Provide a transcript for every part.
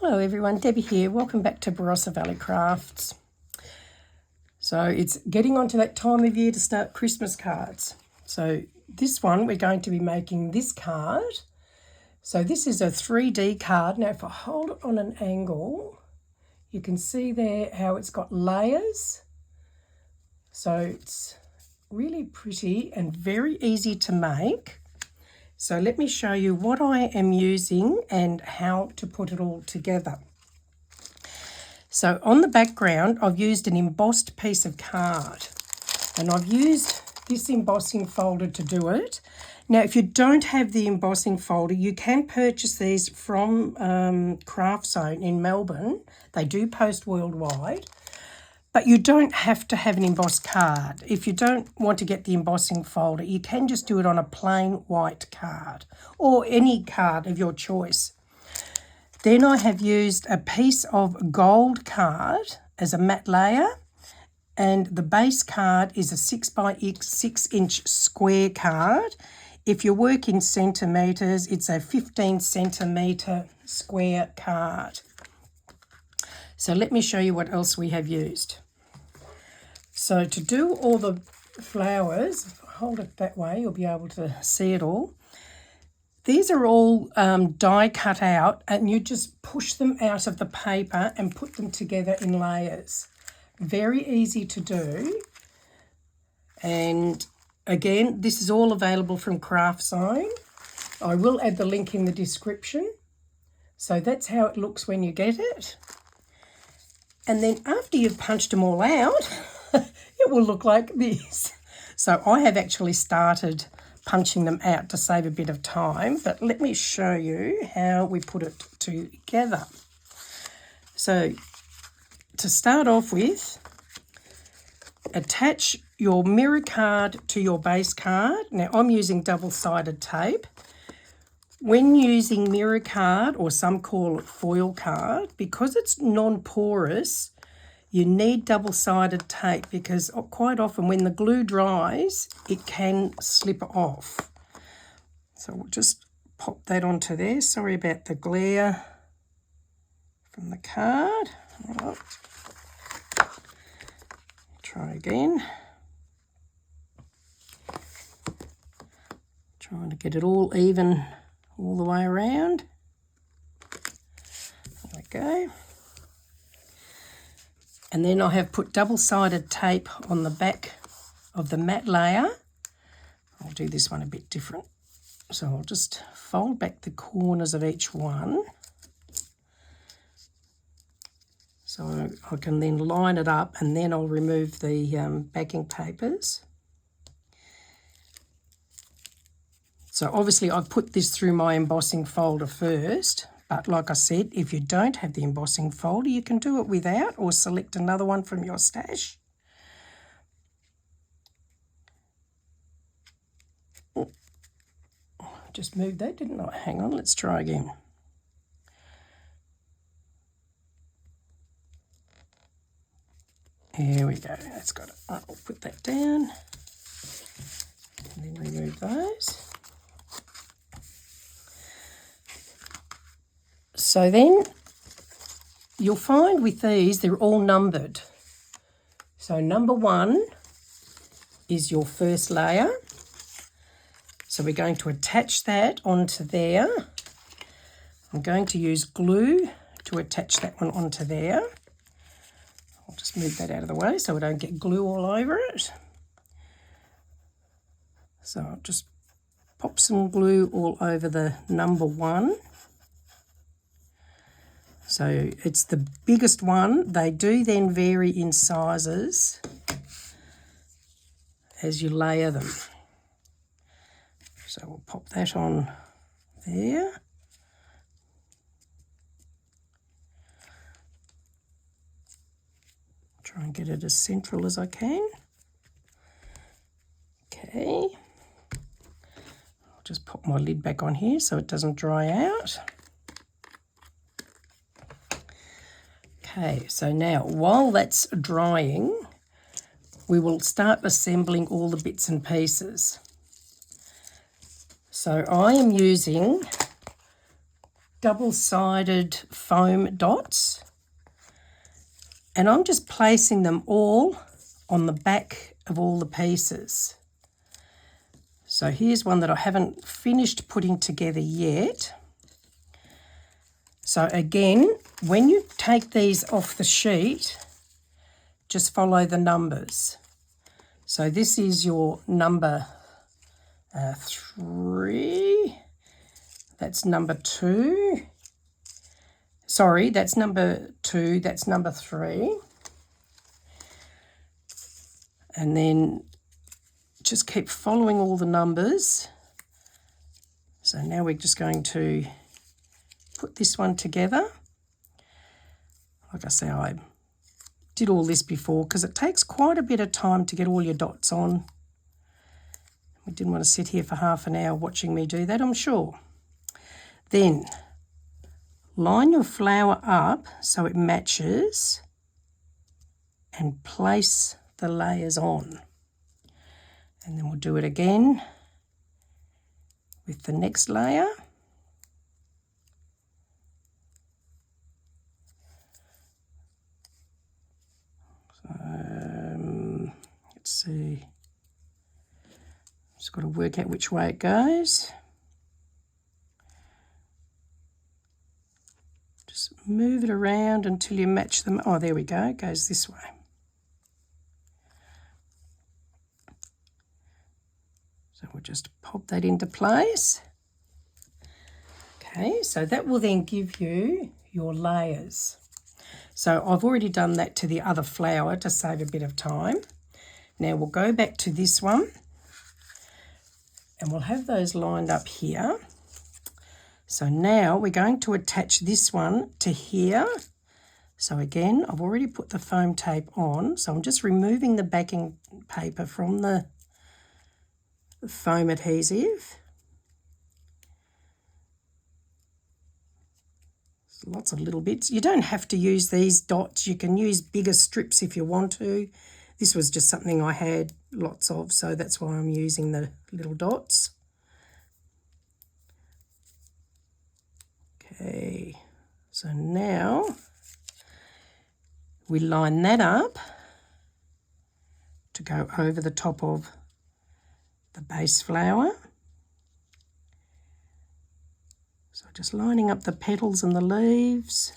Hello everyone, Debbie here. Welcome back to Barossa Valley Crafts. So it's getting on to that time of year to start Christmas cards. So this one, we're going to be making this card. So this is a 3D card. Now if I hold it on an angle, you can see there how it's got layers. So it's really pretty and very easy to make. So let me show you what I am using and how to put it all together. So on the background, I've used an embossed piece of card, and I've used this embossing folder to do it. Now, if you don't have the embossing folder, you can purchase these from Craft Zone in Melbourne. They do post worldwide. But you don't have to have an embossed card. If you don't want to get the embossing folder, you can just do it on a plain white card or any card of your choice. Then I have used a piece of gold card as a matte layer, and the base card is a 6x6 square card. If you work in centimetres, it's a 15 centimetre square card. So let me show you what else we have used. So to do all the flowers, if I hold it that way, you'll be able to see it all. These are all die cut out, and you just push them out of the paper and put them together in layers. Very easy to do. And again, this is all available from Craft Zone. I will add the link in the description. So that's how it looks when you get it. And then after you've punched them all out, it will look like this. So I have actually started punching them out to save a bit of time, but let me show you how we put it together. So to start off with, attach your mirror card to your base card. Now I'm using double-sided tape. When using mirror card, or some call it foil card, because it's non-porous, you need double-sided tape because quite often when the glue dries, it can slip off. So we'll just pop that onto there. Sorry about the glare from the card. All right. Try again. Trying to get it all even all the way around. There we go. And then I have put double-sided tape on the back of the matte layer. I'll do this one a bit different. So I'll just fold back the corners of each one. So I can then line it up, and then I'll remove the backing papers. So obviously I've put this through my embossing folder first, but like I said, if you don't have the embossing folder, you can do it without or select another one from your stash. Oh, just moved that, didn't I? Hang on, let's try again. Here we go, that's got it. I'll put that down and then remove those. So then you'll find with these, they're all numbered. So number 1 is your first layer. So we're going to attach that onto there. I'm going to use glue to attach that one onto there. I'll just move that out of the way so we don't get glue all over it. So I'll just pop some glue all over the number 1. So it's the biggest one. They do then vary in sizes as you layer them. So we'll pop that on there. Try and get it as central as I can. Okay. I'll just pop my lid back on here so it doesn't dry out. Okay, so now while that's drying, we will start assembling all the bits and pieces. So I am using double-sided foam dots, and I'm just placing them all on the back of all the pieces. So here's one that I haven't finished putting together yet. So again, when you take these off the sheet, just follow the numbers. So this is your number 3. That's number 2. Sorry, that's number 2. That's number 3. And then just keep following all the numbers. So now we're just going to put this one together. Like I say, I did all this before because it takes quite a bit of time to get all your dots on. We didn't want to sit here for half an hour watching me do that, I'm sure. Then line your flower up so it matches and place the layers on. And then we'll do it again with the next layer. Let's see. Just got to work out which way it goes. Just move it around until you match them. Oh, there we go. It goes this way. So we'll just pop that into place. Okay, so that will then give you your layers. So I've already done that to the other flower to save a bit of time. Now we'll go back to this one and we'll have those lined up here. So now we're going to attach this one to here. So again, I've already put the foam tape on, so I'm just removing the backing paper from the foam adhesive. Lots of little bits. You don't have to use these dots. You can use bigger strips if you want to. This was just something I had lots of, so that's why I'm using the little dots. Okay, so now we line that up to go over the top of the base flower. So just lining up the petals and the leaves.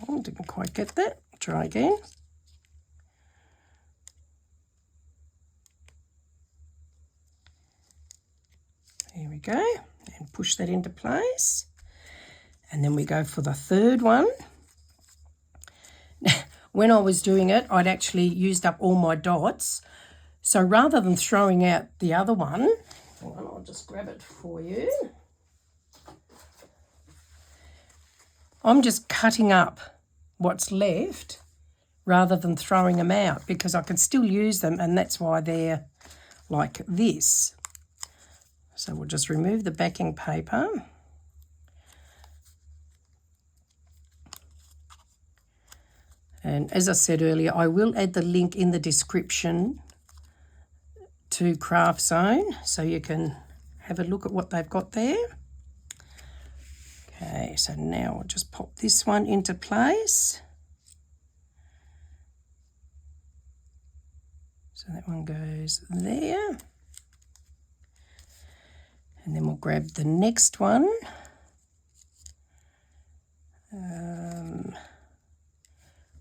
Oh, didn't quite get that. Try again. There we go. And push that into place. And then we go for the third one. When I was doing it, I'd actually used up all my dots. So rather than throwing out the other one, I'll just grab it for you. I'm just cutting up what's left rather than throwing them out because I can still use them, and that's why they're like this. So we'll just remove the backing paper. And as I said earlier, I will add the link in the description to Craft Zone so you can have a look at what they've got there. Okay, so now I'll just pop this one into place. So that one goes there. And then we'll grab the next one.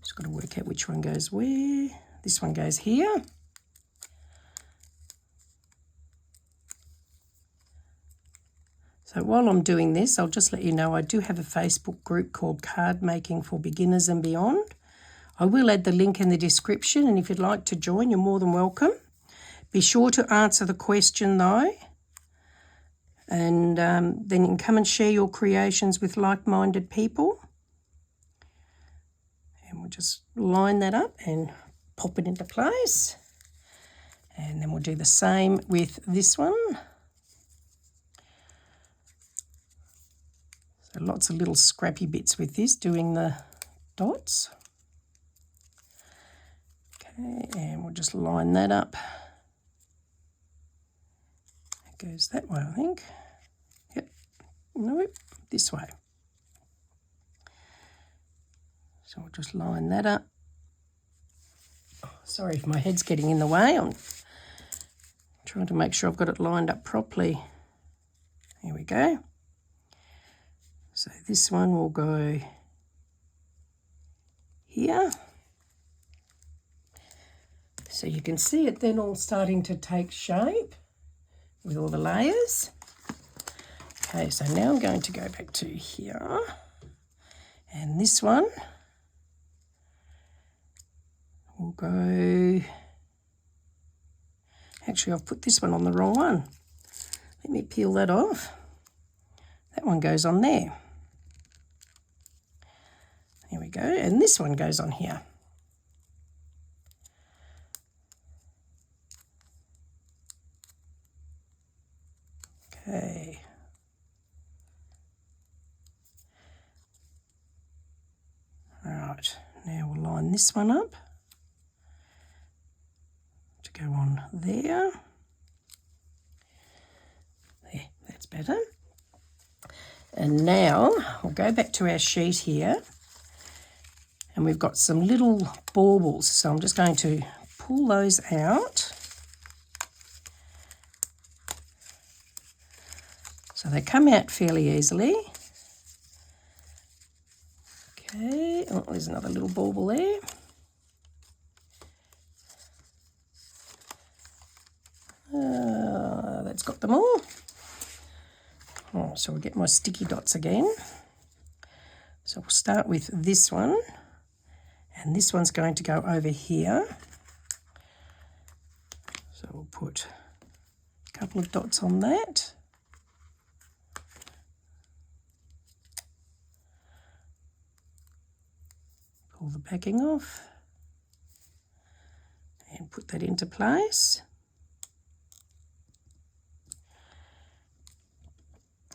Just got to work out which one goes where. This one goes here. So while I'm doing this, I'll just let you know I do have a Facebook group called Cardmaking for Beginners and Beyond. I will add the link in the description, and if you'd like to join, you're more than welcome. Be sure to answer the question though, and then you can come and share your creations with like-minded people. And we'll just line that up and pop it into place. And then we'll do the same with this one. So lots of little scrappy bits with this, doing the dots. Okay, and we'll just line that up. It goes that way, I think. No, this way. So I'll just line that up. Oh, sorry if my head's getting in the way. I'm trying to make sure I've got it lined up properly. There we go. So this one will go here. So you can see it then all starting to take shape with all the layers. Okay, so now I'm going to go back to here. And this one will go... Actually, I've put this one on the wrong one. Let me peel that off. That one goes on there. There we go. And this one goes on here. Okay. All right. Now we'll line this one up to go on there. There, that's better. And now we'll go back to our sheet here, and we've got some little baubles. So I'm just going to pull those out. So they come out fairly easily. Okay, oh, there's another little bauble there. That's got them all. Oh, so we'll get my sticky dots again. So we'll start with this one, and this one's going to go over here. So we'll put a couple of dots on that. Pull the backing off and put that into place.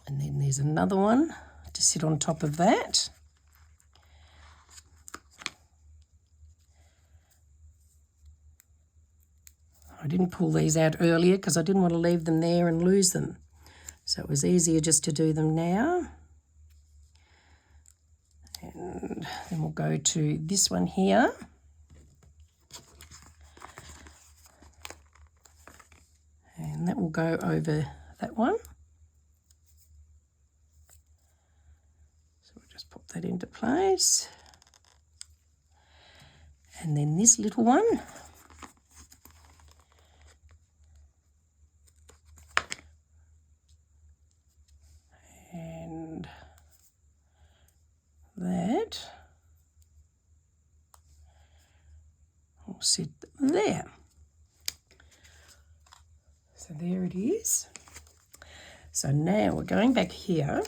And then there's another one to sit on top of that. I didn't pull these out earlier because I didn't want to leave them there and lose them. So it was easier just to do them now. And then we'll go to this one here. And that will go over that one. Pop that into place. And then this little one. And that will sit there. So there it is. So now we're going back here.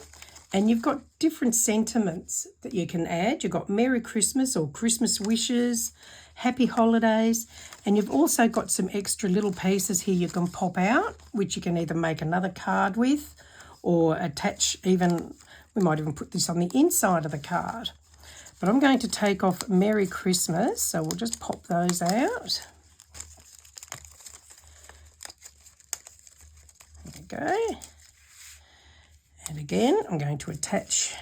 And you've got different sentiments that you can add. You've got Merry Christmas or Christmas wishes, Happy Holidays, and you've also got some extra little pieces here you can pop out, which you can either make another card with or attach even, we might even put this on the inside of the card. But I'm going to take off Merry Christmas, so we'll just pop those out. There we go. And again, I'm going to attach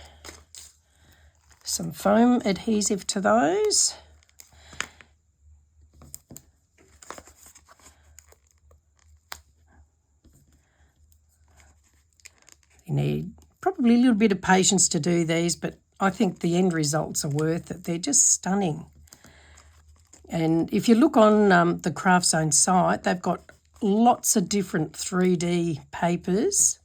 some foam adhesive to those. You need probably a little bit of patience to do these, but I think the end results are worth it. They're just stunning. And if you look on the Craft Zone site, they've got lots of different 3D papers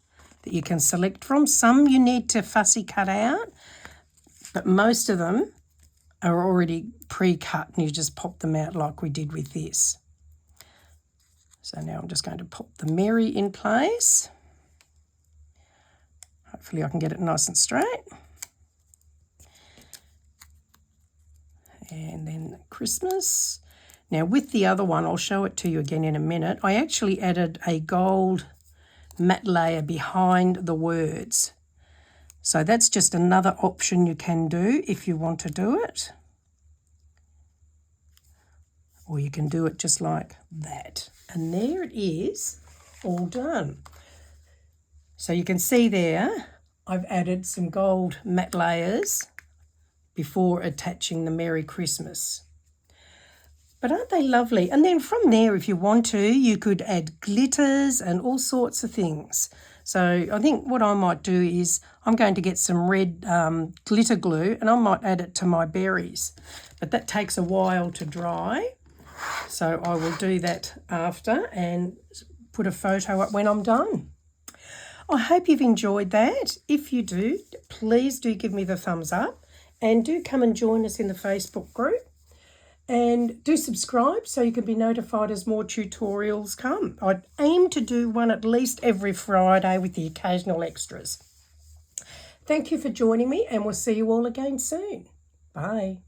that you can select from. Some you need to fussy cut out, but most of them are already pre-cut and you just pop them out like we did with this. So now I'm just going to pop the Merry in place. Hopefully I can get it nice and straight. And then Christmas. Now with the other one, I'll show it to you again in a minute, I actually added a gold matte layer behind the words. So that's just another option you can do if you want to do it. Or you can do it just like that. And there it is, all done. So you can see there, I've added some gold matte layers before attaching the Merry Christmas. But aren't they lovely? And then from there, if you want to, you could add glitters and all sorts of things. So I think what I might do is I'm going to get some red glitter glue and I might add it to my berries. But that takes a while to dry. So I will do that after and put a photo up when I'm done. I hope you've enjoyed that. If you do, please do give me the thumbs up and do come and join us in the Facebook group. And do subscribe so you can be notified as more tutorials come. I aim to do one at least every Friday with the occasional extras. Thank you for joining me and we'll see you all again soon. Bye.